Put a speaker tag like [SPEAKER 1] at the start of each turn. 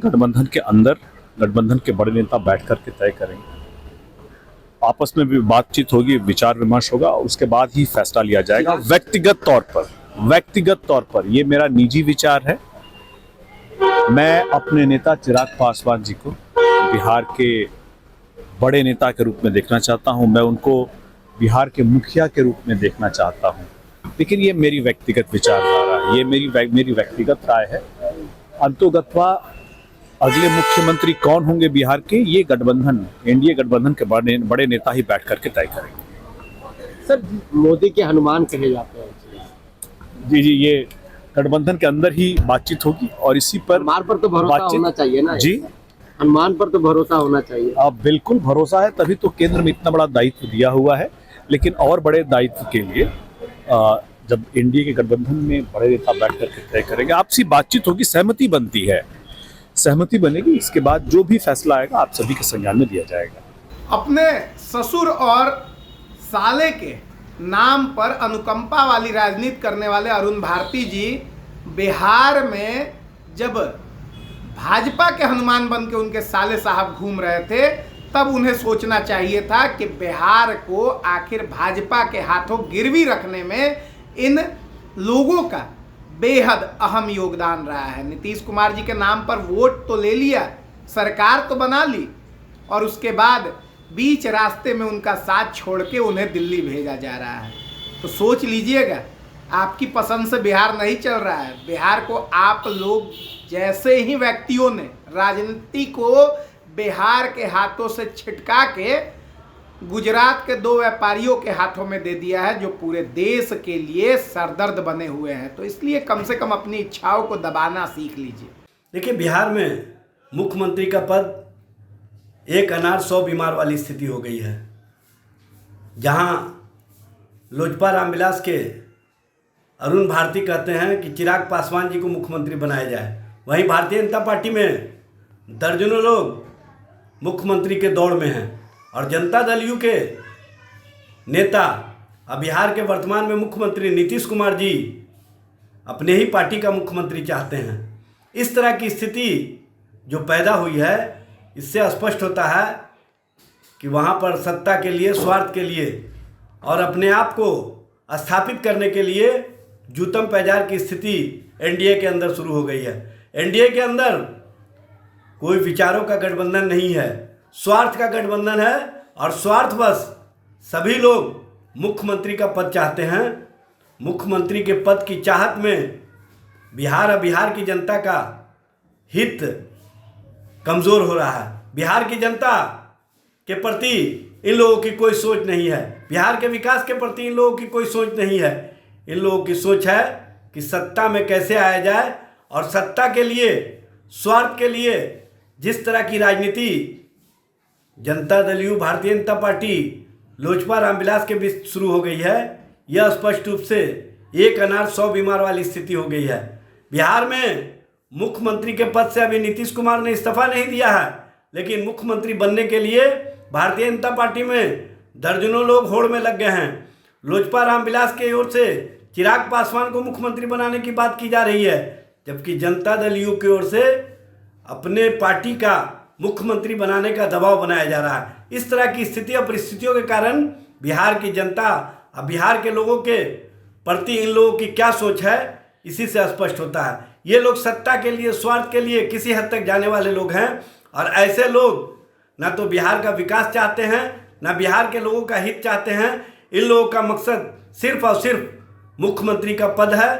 [SPEAKER 1] गठबंधन के अंदर गठबंधन के बड़े नेता बैठ करके तय करेंगे। आपस में भी बातचीत होगी, विचार विमर्श होगा और उसके बाद ही फैसला लिया जाएगा। व्यक्तिगत तौर पर ये मेरा निजी विचार है। मैं अपने नेता चिराग पासवान जी को बिहार के बड़े नेता के रूप में देखना चाहता हूं। मैं उनको बिहार के मुखिया के रूप में देखना चाहता हूं। लेकिन ये मेरी व्यक्तिगत विचारधारा है, ये मेरी व्यक्तिगत राय है। अंतोगत्वा अगले मुख्यमंत्री कौन होंगे बिहार के, ये गठबंधन, एनडीए गठबंधन के बड़े नेता ही बैठ करके तय करेंगे।
[SPEAKER 2] सर, मोदी के हनुमान कहे जाते हैं।
[SPEAKER 1] जी, ये गठबंधन के अंदर ही बातचीत होगी और इसी पर
[SPEAKER 2] हनुमान पर तो भरोसा होना चाहिए ना
[SPEAKER 1] जी,
[SPEAKER 2] हनुमान पर तो भरोसा होना चाहिए।
[SPEAKER 1] अब बिल्कुल भरोसा है, तभी तो केंद्र में इतना बड़ा दायित्व दिया हुआ है। लेकिन और बड़े दायित्व के लिए जब एनडीए के गठबंधन में बड़े नेता बैठ करके तय करेंगे, आपसी बातचीत होगी, सहमति बनती है, सहमति बनेगी, इसके बाद जो भी फैसला आएगा आप सभी के संज्ञान में दिया जाएगा।
[SPEAKER 3] अपने ससुर और साले के नाम पर अनुकंपा वाली राजनीति करने वाले अरुण भारती जी बिहार में जब भाजपा के हनुमान बन के उनके साले साहब घूम रहे थे, तब उन्हें सोचना चाहिए था कि बिहार को आखिर भाजपा के हाथों गिरवी रखने में इन लोगों का बेहद अहम योगदान रहा है। नीतीश कुमार जी के नाम पर वोट तो ले लिया, सरकार तो बना ली और उसके बाद बीच रास्ते में उनका साथ छोड़ के उन्हें दिल्ली भेजा जा रहा है। तो सोच लीजिएगा, आपकी पसंद से बिहार नहीं चल रहा है। बिहार को आप लोग जैसे ही व्यक्तियों ने राजनीति को बिहार के हाथों से छिटका के गुजरात के 2 व्यापारियों के हाथों में दे दिया है, जो पूरे देश के लिए सरदर्द बने हुए हैं। तो इसलिए कम से कम अपनी इच्छाओं को दबाना सीख लीजिए।
[SPEAKER 4] देखिए, बिहार में मुख्यमंत्री का पद एक अनार 100 बीमार वाली स्थिति हो गई है। जहां लोजपा रामविलास के अरुण भारती कहते हैं कि चिराग पासवान जी को मुख्यमंत्री बनाया जाए, वहीं भारतीय जनता पार्टी में दर्जनों लोग मुख्यमंत्री के दौड़ में हैं और जनता दल यू के नेता अब बिहार के वर्तमान में मुख्यमंत्री नीतीश कुमार जी अपने ही पार्टी का मुख्यमंत्री चाहते हैं। इस तरह की स्थिति जो पैदा हुई है, इससे स्पष्ट होता है कि वहाँ पर सत्ता के लिए, स्वार्थ के लिए और अपने आप को स्थापित करने के लिए जूतम पैजार की स्थिति एनडीए के अंदर शुरू हो गई है। एनडीए के अंदर कोई विचारों का गठबंधन नहीं है, स्वार्थ का गठबंधन है और स्वार्थवश सभी लोग मुख्यमंत्री का पद चाहते हैं। मुख्यमंत्री के पद की चाहत में बिहार की जनता का हित कमज़ोर हो रहा है। बिहार की जनता के प्रति इन लोगों की कोई सोच नहीं है, बिहार के विकास के प्रति इन लोगों की कोई सोच नहीं है। इन लोगों की सोच है कि सत्ता में कैसे आया जाए और सत्ता के लिए, स्वार्थ के लिए जिस तरह की राजनीति जनता दल यू, भारतीय जनता पार्टी, लोजपा रामविलास के बीच शुरू हो गई है, यह स्पष्ट रूप से एक अनार 100 बीमार वाली स्थिति हो गई है। बिहार में मुख्यमंत्री के पद से अभी नीतीश कुमार ने इस्तीफा नहीं दिया है, लेकिन मुख्यमंत्री बनने के लिए भारतीय जनता पार्टी में दर्जनों लोग होड़ में लग गए हैं। लोजपा रामविलास की ओर से चिराग पासवान को मुख्यमंत्री बनाने की बात की जा रही है, जबकि जनता दल यू की ओर से अपने पार्टी का मुख्यमंत्री बनाने का दबाव बनाया जा रहा है। इस तरह की स्थिति और परिस्थितियों के कारण बिहार की जनता और बिहार के लोगों के प्रति इन लोगों की क्या सोच है, इसी से स्पष्ट होता है। ये लोग सत्ता के लिए, स्वार्थ के लिए किसी हद तक जाने वाले लोग हैं और ऐसे लोग ना तो बिहार का विकास चाहते हैं, ना बिहार के लोगों का हित चाहते हैं। इन लोगों का मकसद सिर्फ और सिर्फ मुख्यमंत्री का पद है